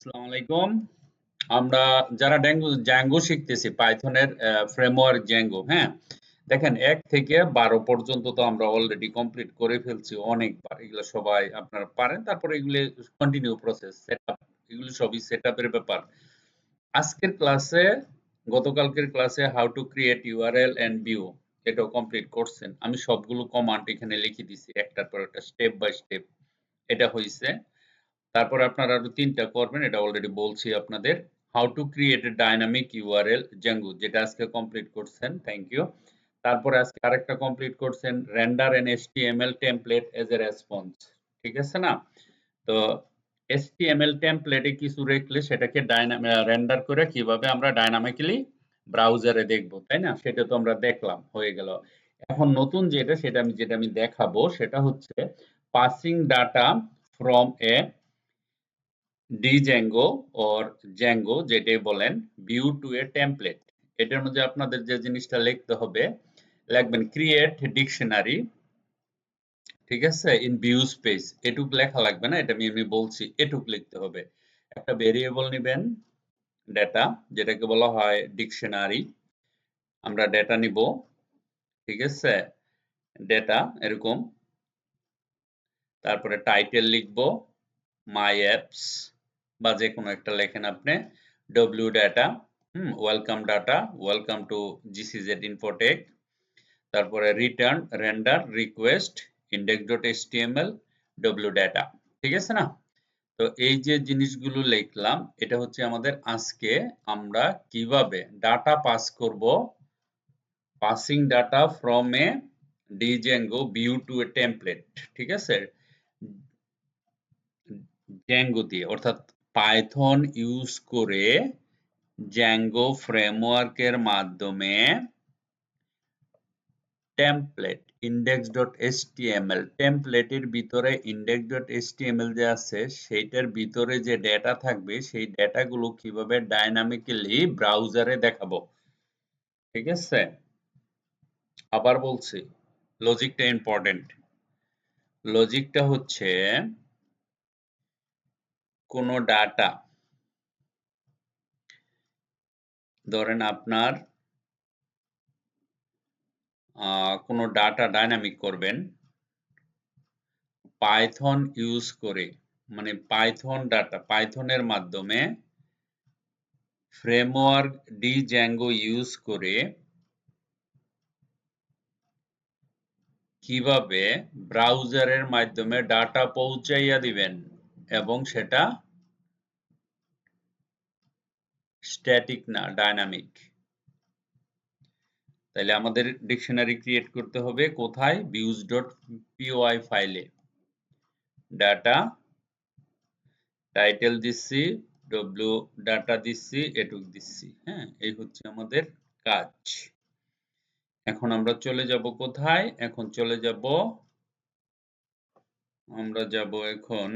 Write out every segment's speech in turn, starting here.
আসসালামু আলাইকুম। আমরা যারা জ্যাঙ্গো শিখতেছি পাইথনের ফ্রেমওয়ার্ক জ্যাঙ্গো, হ্যাঁ? দেখেন ১ থেকে ১২ পর্যন্ত তো আমরা অলরেডি কমপ্লিট করে ফেলছি অনেকবার। এগুলো সবাই আপনারা পারেন। তারপরে এগুলি কন্টিনিউ প্রসেস, সেটআপ এগুলো সবই সেটআপের ব্যাপার। আজকের ক্লাসে গতকালকের ক্লাসে how to create URL and view এটাও কমপ্লিট করছেন। আমি সবগুলো কমান্ড এখানে লিখে দিছি একটার পর একটা স্টেপ বাই স্টেপ। এটা হইছে। তারপর আপনারা আরো ৩ টা করবেন, এটা অলরেডি বলছি আপনাদের। How to create a dynamic URL Django, যেটা আজকে কমপ্লিট করছেন, থ্যাংক ইউ। তারপরে আজকে আরেকটা কমপ্লিট করছেন, render N HTML template as a response. ঠিক আছে না? তো HTML টেমপ্লেটে কিছু রেখলে সেটাকে রেন্ডার করে কিভাবে আমরা ডায়নামিক্যালি ব্রাউজারে দেখব, তাই না? সেটা তো আমরা দেখলাম, হয়ে গেল। এখন নতুন যেটা আমি দেখাবো সেটা হচ্ছে passing data from a Django or Django যেটাই বলেন ভিউ টু এ টেমপ্লেট। এটার মধ্যে আপনাদের যে জিনিসটা লিখতে হবে, লিখবেন ক্রিয়েট ডিকশনারি, ঠিক আছে, ইন ভিউ স্পেস। এটুক লেখা লাগবে না, এটা আমি বলছি, এটুক লিখতে হবে। একটা ভেরিয়েবল নেবেন ডেটা, যেটাকে বলা হয় ডিকশনারি। আমরা ডেটা নিব, ঠিক আছে, ডেটা এরকম। তারপরে টাইটেল লিখব মাই অ্যাপস বা যে কোনো একটা লেখেন আপনি, W data, welcome data, welcome to GCZ infotech. তারপরে return render request index.html W data. ঠিক আছে না? তো এই যে জিনিসগুলো লিখলাম, এটা হচ্ছে আমাদের আজকে আমরা কিভাবে ডাটা পাস করব, passing data from a Django view to A template, ঠিক আছে, Django দিয়ে, অর্থাৎ পাইথন ইউজ করে Django ফ্রেমওয়ার্কের মাধ্যমে টেমপ্লেট index.html টেমপ্লেটের ভিতরে index.html যে আছে সেইটার ভিতরে যে ডেটা থাকবে সেই ডেটাগুলো কিভাবে ডাইনামিক্যালি ব্রাউজারে দেখাবো। ঠিক আছে? আবার বলছি, লজিকটা ইম্পর্টেন্ট। লজিকটা হচ্ছে কোনো ডাটা, ধরেন আপনার কোনো ডাটা ডাইনামিক করবেন পাইথন ইউজ করে, মানে পাইথন ডাটা, পাইথনের মাধ্যমে ফ্রেমওয়ার্ক Django ইউজ করে কিভাবে ব্রাউজারের মাধ্যমে ডাটা পৌঁছাইয়া দিবেন এবং সেটা স্ট্যাটিক না, ডাইনামিক। তাহলে আমাদের ডিকশনারি ক্রিয়েট করতে হবে কোথায়? views.py ফাইলে ডাটা, টাইটেল দিচ্ছি, ডব্লিউ ডাটা দিচ্ছি, এটুক দিচ্ছি, হ্যাঁ, এই হচ্ছে আমাদের কাজ। এখন আমরা চলে যাব কোথায়? এখন চলে যাব, আমরা যাব এখন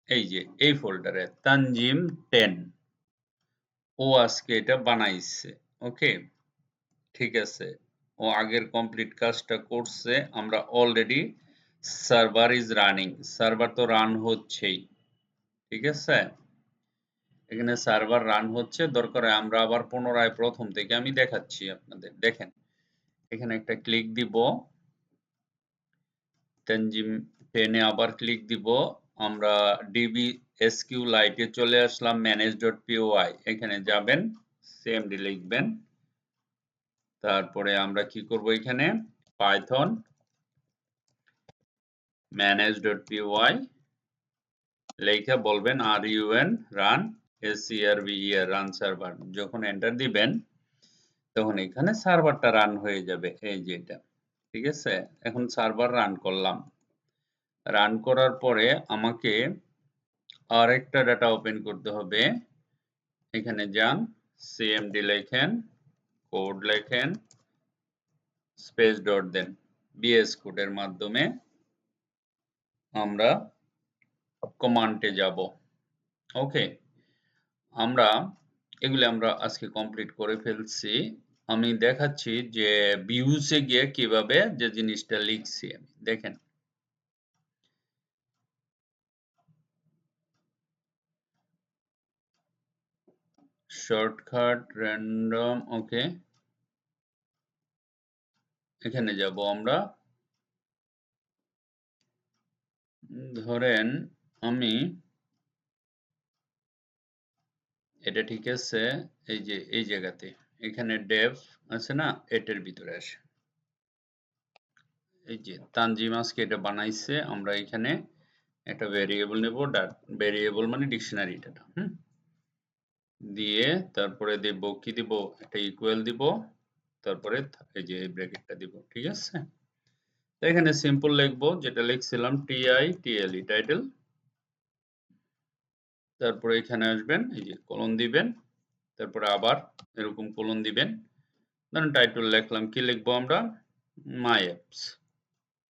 এই যে এই ফোল্ডারে তানজিম 10, ও আজকে এটা বানাইছে। ওকে, ঠিক আছে, ও আগের কমপ্লিট কাজটা করছে। আমরা already server is running, server তো রান হচ্ছেই। ঠিক আছে, এখানে সার্ভার রান হচ্ছে, দরকার আমরা আবার পুনরায় প্রথম থেকে আমি দেখাচ্ছি আপনাদের। দেখেন এখানে একটা ক্লিক দিব, তানজিম 10 এ আবার ক্লিক দিব, আমরা ডিবি SQLite এ চলে আসলাম, manage.py, এখানে যাবেন, cmd লিখবেন, তারপরে আমরা কি করব, এখানে পাইথন manage.py লেখা বলবেন run run server run server. যখন এন্টার দিবেন তখন এখানে সার্ভারটা রান হয়ে যাবে, এই যে এটা। ঠিক আছে, এখন সার্ভার রান করলাম। রান করার পরে আমাকে আরেকটা ডাটা ওপেন করতে হবে। এখানে যান, cmd লেখেন, কোড লেখেন, স্পেস ডট দেন, বিএস কোডের মাধ্যমে আমরা কমান্ডে যাব। ওকে, আমরা এগুলো আমরা আজকে কমপ্লিট করে ফেলছি। আমি দেখাচ্ছি যে ভিউসে গিয়ে কিভাবে যে জিনিসটা লিখছি আমি, দেখেন শর্টকাট র্যান্ডম ওকে এখানে যাব আমরা ধরেন আমি এটা ঠিক আছে এই যে এই জায়গাতে এখানে ডেভ আছে না এটার ভিতরে আসে এই যে তানজিম আজকে এটা বানাইছে আমরা এখানে একটা ভেরিয়েবল নেব ভেরিয়েবল মানে ডিকশনারি এটা দিয়ে তারপরে দেব কি দিব একটা ইকুয়াল দিব তারপরে এই যে ব্র্যাকেটটা দিব ঠিক আছে তো এখানে সিম্পল লিখবো যেটা লিখছিলাম টিআইটিএলই টাইটেল তারপরে এখানে আসবেন এই যে কোলন দিবেন তারপরে আবার এরকম কোলন দিবেন ধরুন টাইটেল লিখলাম কি লিখবো আমরা মাই অ্যাপস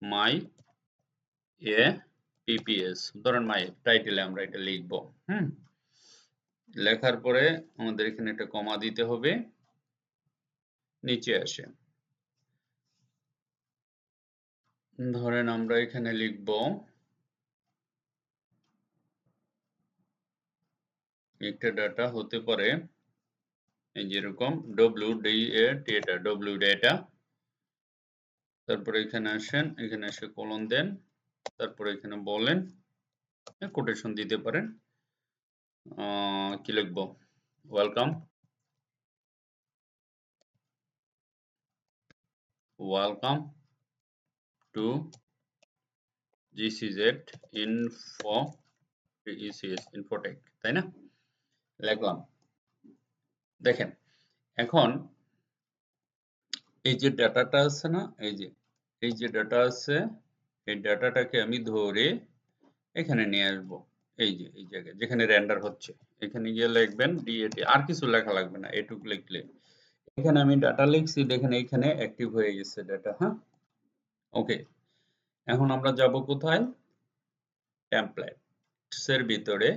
মাই এ পিপিএস ধরুন মাই টাইটেলে আমরা এটা লিখবো লেখার পরে আমাদের এখানে একটা কমা দিতে হবে নিচে আসে ধরেন আমরা এখানে লিখব একটা ডাটা হতে পারে এই যেরকম w data তারপরে এখানে আসেন এখানে এসে কোলন দেন তারপরে এখানে বলেন কোটেশন দিতে পারেন কি লিখবো welcome to GCZ info ECS Infotech তাই না লিখলাম দেখেন এখন এই যে ডাটাটা আছে না এই যে ডাটা আছে এই ডাটাটাকে আমি ধরে এখানে নিয়ে আসবো এই যে এই জায়গায় যেখানে রেন্ডার হচ্ছে এখানে গিয়ে লিখবেন ডিএটি আর কিছু লেখা লাগবে না এটুকু লিখলে এখানে আমি ডাটা লিখছি দেখেন এখানে অ্যাক্টিভ হয়ে গেছে ডাটা ওকে এখন আমরা যাব কোথায় টেমপ্লেটস এর ভিতরে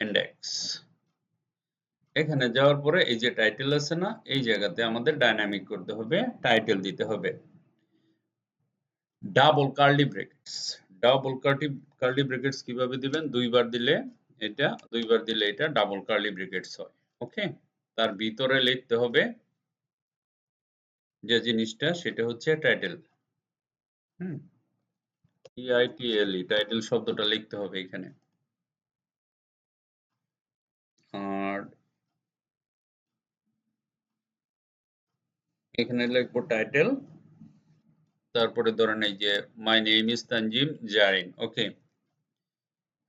ইন্ডেক্স এখানে যাওয়ার পরে এই যে টাইটেল আছে না এই জায়গাতে আমাদের ডাইনামিক করতে হবে টাইটেল দিতে হবে double curly brackets curly brackets কিভাবে দিবেন দুইবার দিলে এটা ডাবল কার্লি ব্র্যাকেটস হয় ওকে তার ভিতরে লিখতে হবে যে জিনিসটা সেটা হচ্ছে টাইটেল টাইটেল শব্দটা লিখতে হবে এখানে আর এখানে লিখবো টাইটেল তারপরে ধরেন এই যে my name is Tanzim Zarin okay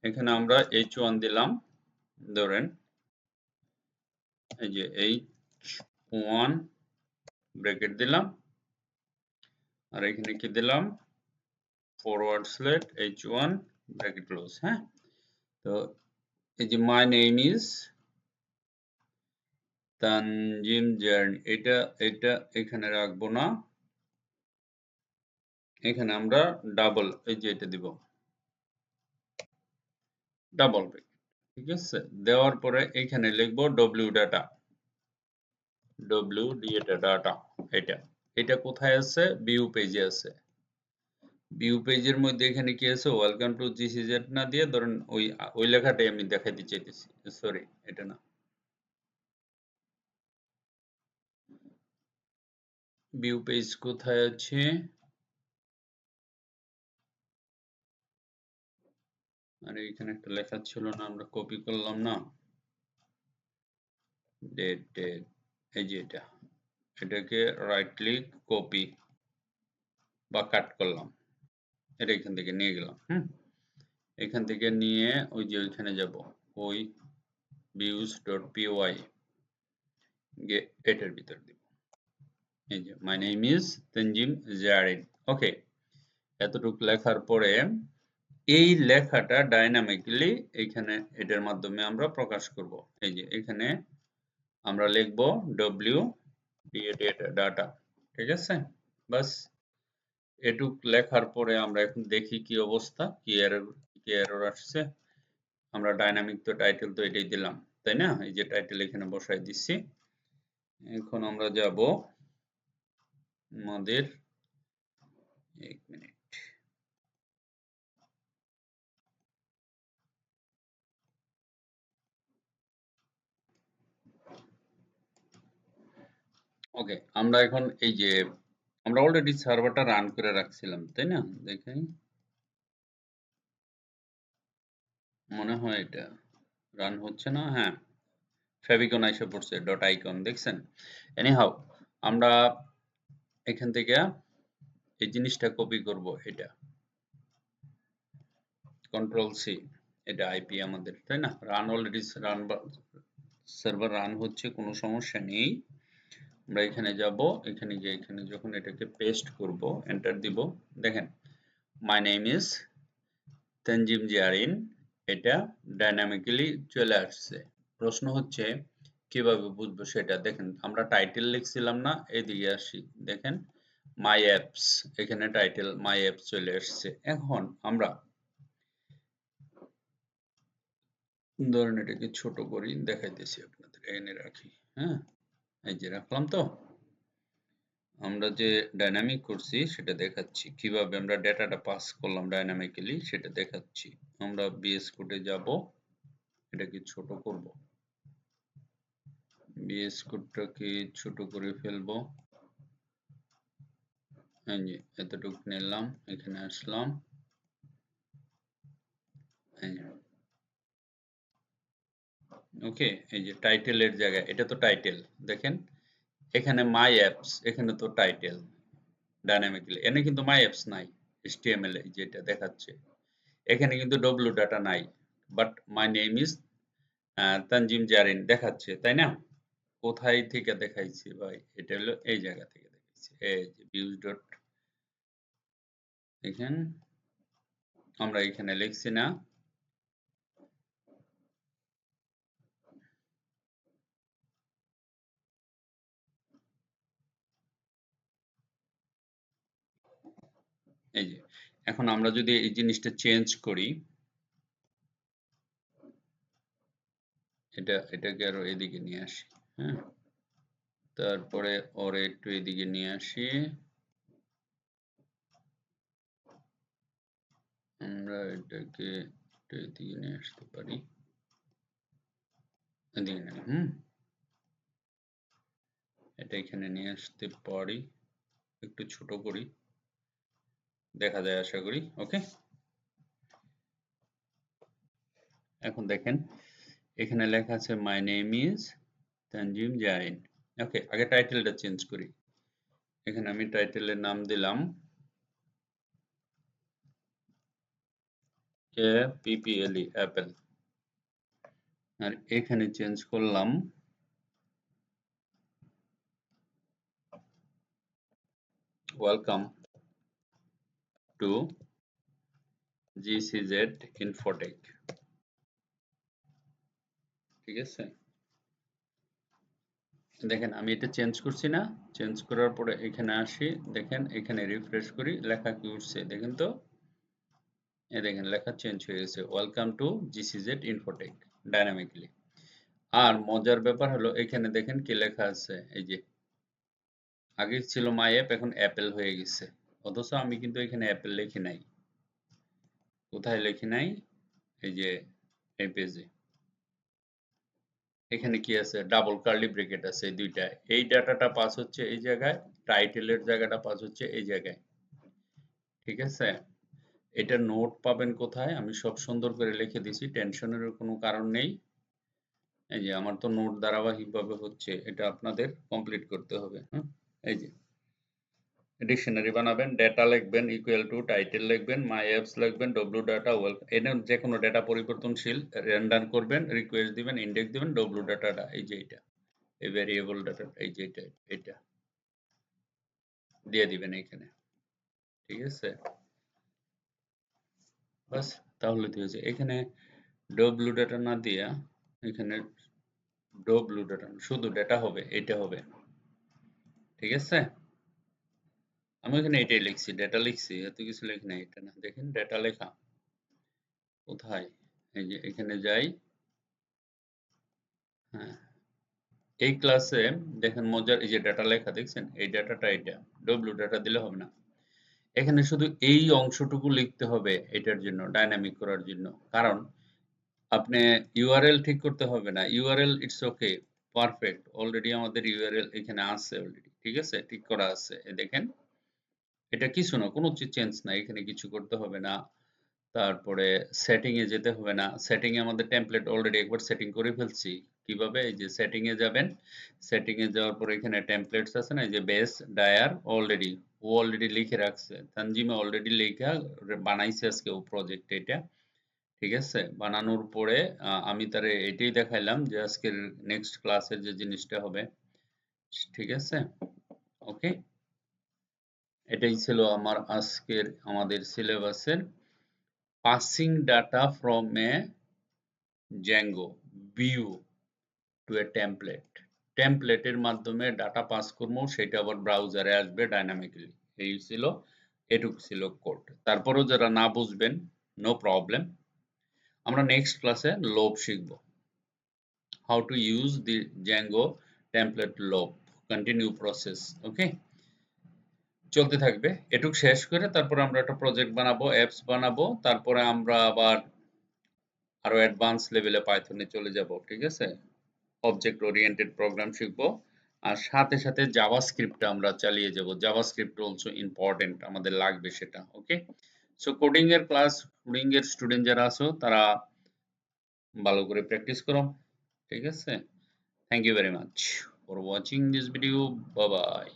এখানে আমরা h1 দিলাম ধরেন এই যে h1 ব্র্যাকেট দিলাম আর এখানে কি দিলাম forward slash h1 bracket close তো এই যে my name is Tanzim Jarin এটা এখানে রাখবো না এখানে আমরা ডাবল এই যে এটা দিব ডাবল ব্র্যাকেট ঠিক আছে দেওয়ার পরে এখানে লিখবো ডাটা এটা কোথায় আছে ভিউ পেজে আছে ভিউ পেজের মধ্যে এখানে কি আছে ওয়েলকাম টু জিসিজেড না দিয়ে ধরেন ওই লেখাটাই আমি দেখাইতে চাইতেছি সরি এটা না ভিউ পেজ কোথায় আছে আর এখানে একটা লেখা ছিল না আমরা কপি করলাম না ডেট এই যে এটাকে রাইট ক্লিক কপি বা কাট করলাম এটা এখান থেকে নিয়ে গেলাম এখান থেকে নিয়ে ওই যে ওইখানে যাব ওই views.py এটার ভিতর দিব এই যে my name is Tanzim Zarin okay এতটুকু লেখার পরে এই লেখাটা ডাইনামিক্যালি এখানে এটার মাধ্যমে আমরা প্রকাশ করব এই যে এখানে আমরা লিখব w data ঠিক আছে বাস এটুক লেখার পরে আমরা এখন দেখি কি অবস্থা কি এরর আসছে আমরা ডাইনামিক তো টাইটেল তো এটাই দিলাম তাই না এই যে টাইটেল এখানে বসাই দিচ্ছি এখন আমরা যাব আমাদের এক মিনিট ওকে, আমরা এখন এই যে আমরা অলরেডি সার্ভারটা রান করে রাখছিলাম, তাই না? দেখেন, মনে হয় এটা রান হচ্ছে না। হ্যাঁ, ফেভিকন আইসা পড়ছে ডট আইকন, দেখছেন? এনিহাউ, আমরা এখান থেকে এই জিনিসটা কপি করব, এটা কন্ট্রোল সি, এটা আইপি আমাদের, তাই না? Run already run, server run হচ্ছে, কোনো সমস্যা নেই। আমরা এখানে যাব, এখানে গিয়ে এখানে যখন এটাকে পেস্ট করব, এন্টার দিব, দেখেন মাই নেম ইজ তানজিম জিয়ারিন, এটা ডাইনামিক্যালি চলে আসছে। প্রশ্ন হচ্ছে কিভাবে বুঝবো সেটা। দেখেন আমরা টাইটেল লিখছিলাম না, এদিকে আসি, দেখেন মাই অ্যাপস, এখানে টাইটেল মাই অ্যাপস চলে আসছে। এখন আমরা ধরেন এটাকে ছোট করি, দেখাইতেছি আপনাদের, এখানে রাখি। হ্যাঁ, এই যে রাখলাম। তো আমরা যে ডাইনামিক করছি সেটা দেখাচ্ছি, কিভাবে আমরা ডেটাটা পাস করলাম ডাইনামিক্যালি সেটা দেখাচ্ছি। আমরা বিএস কোডে যাব, এটাকে ছোট করব, বিএস কোডটাকে ছোট করে ফেলবো। এই যে এতটুকু নিলাম, এখানে আসলাম, ওকে। এই যে টাইটেলের জায়গায়, এটা তো টাইটেল, দেখেন এখানে মাই অ্যাপস, এখানে তো টাইটেল ডাইনামিক্যালি, এখানে কিন্তু মাই অ্যাপস নাই, HTML এ যেটা দেখাচ্ছে, এখানে কিন্তু ডব্লিউ ডাটা নাই, but my name is Tanzim Jarin দেখাচ্ছে, তাই না? কোথায় থেকে দেখাইছি ভাই? এটা হলো এই জায়গা থেকে দেখাইছি, এই যে ভিউজ ডট, এখানে আমরা এখানে লিখছি না, এই যে। এখন আমরা যদি এই জিনিসটা চেঞ্জ করি, এটাকে আরো এদিকে নিয়ে আসি, হ্যাঁ, তারপরে ওরে একটু এদিকে নিয়ে আসি, আমরা এটাকে একটু এদিকে নিয়ে আসতে পারি, এদিকে নিলাম, এটা এখানে নিয়ে আসতে পারি, একটু ছোট করি, দেখা যায় আশা করি। ওকে, এখন দেখেন এখানে লেখা আছে my name is Tanzim Zarin. Okay, আগে টাইটেলটা চেঞ্জ করি, এখানে আমি টাইটেলের নাম দিলাম APPLE, অ্যাপেল, আর এখানে চেঞ্জ করলাম ওয়েলকাম টু GCZ ইনফোটেক, ঠিক আছে? দেখেন আমি এটা চেঞ্জ করছি না, চেঞ্জ করার পরে এখানে আসি, দেখেন এখানে রিফ্রেশ করি, লেখা কি উঠছে দেখেন তো, এই দেখেন লেখা চেঞ্জ হয়ে গেছে, welcome to GCZ infotech dynamically. আর মজার ব্যাপার হলো এখানে দেখেন কি লেখা আছে, এই যে আগে ছিল মাই অ্যাপ, এখন অ্যাপেল হয়ে গেছে, অথচ আমি কিন্তু এখানে অ্যাপেল লিখি নাই। কোথায় লিখি নাই? এই যে এই পেজে, এখানে কি আছে, ডাবল কার্লি ব্রেকেট আছে এই দুইটা, এই ডাটাটা পাস হচ্ছে এই জায়গায়, টাইটেলের জায়গাটা পাস হচ্ছে এই জায়গায়, ঠিক আছে? এটা নোট পাবেন কোথায়, আমি সব সুন্দর করে লিখে দিছি, টেনশনের কোনো কারণ নেই। এই যে আমার তো নোট ধারাবাহিকভাবে হচ্ছে, এটা আপনাদের কমপ্লিট করতে হবে। হ্যাঁ, এই যে ডিকশনারি বানাবেন, ডেটা লিখবেন ইকুয়াল টু, টাইটেল লিখবেন, মাই অ্যাপস লিখবেন, ডব্লিউ ডাটা, ওয়েল, এর যে কোনো ডেটা পরিবর্তনশীল রেন্ডার করবেন, রিকোয়েস্ট দিবেন, ইন্ডেক্স দিবেন, ডব্লিউ ডাটাটা এই যে এটা, এই ভেরিয়েবল ডাটা এই যে এটা দিয়ে দিবেন এখানে, ঠিক আছে? বাস, তাহলে তো হয়েছে। এখানে ডব্লিউ ডাটা না দিয়া এখানে ডব্লিউ ডাটা, শুধু ডেটা হবে, এটা হবে, ঠিক আছে? আমি এখানে এটাই লিখছি, ডেটা লিখছি, এত কিছু লিখি না, এটা না, দেখেন ডেটা লেখা কোথায়, এই যে এখানে যাই, হ্যাঁ, এই ক্লাসে দেখেন মজার, এই যে ডাটা লেখা দেখছেন, এই ডাটাটা এটা, ডব্লিউ ডাটা দিলে হবে না, এখানে শুধু এই অংশটুকু লিখতে হবে এটার জন্য, ডাইনামিক করার জন্য। কারণ আপনি ইউআরএল ঠিক করতে হবে না, URL it's okay, perfect, already আমাদের ইউআরএল এখানে আছে অলরেডি, ঠিক আছে, ঠিক করা আছে। দেখেন এটা কিছু না, কোনো চেঞ্জ না, এখানে কিছু করতে হবে না। তারপরে সেটিং এ যেতে হবে না, সেটিং এ আমাদের টেমপ্লেট অলরেডি একবার সেটিং করে ফেলছি। কিভাবে? এই যে সেটিং এ যাবেন, সেটিং এ যাওয়ার পরে এখানে টেমপ্লেটস আছে না, এই যে বেস ডায়ার অলরেডি ও অলরেডি লিখে রাখছে, তানজিমে অলরেডি লেখা বানাইছে আজকে ও প্রজেক্ট এটা, ঠিক আছে। বানানোর পরে আমি তারে এটাই দেখাইলাম যে আজকের নেক্সট ক্লাসের যে জিনিসটা হবে, ঠিক আছে। ওকে, এটাই ছিল আমার আজকের আমাদের সিলেবাসের passing data from a Django view to a template, টেমপ্লেটের মাধ্যমে ডাটা পাস করবো, সেটা আবার ব্রাউজারে আসবে ডাইনামিক্যালি। এই ছিল, এটুক ছিল কোড। তারপরেও যারা না বুঝবেন, নো প্রবলেম, আমরা নেক্সট ক্লাসে লোপ শিখব, how to use the Django template লোপ, কন্টিনিউ প্রসেস। ওকে, চলতে থাকবে। এটুক শেষ করে তারপরে আমরা একটা প্রজেক্ট বানাবো, অ্যাপস বানাবো, তারপরে আমরা আবার আরো অ্যাডভান্স লেভেলে পাইথনে চলে যাব, ঠিক আছে। অবজেক্ট ওরিয়েন্টেড প্রোগ্রাম শিখবো, আর সাথে সাথে জাভাস্ক্রিপ্ট আমরা চালিয়ে যাব। জাভাস্ক্রিপ্ট অলসো ইম্পর্টেন্ট, আমাদের লাগবে সেটা। ওকে, সো কোডিং এর ক্লাস, কোডিং এর স্টুডেন্ট যারা আছো তারা ভালো করে প্র্যাকটিস করো, ঠিক আছে। Thank you very much for watching this video, bye by.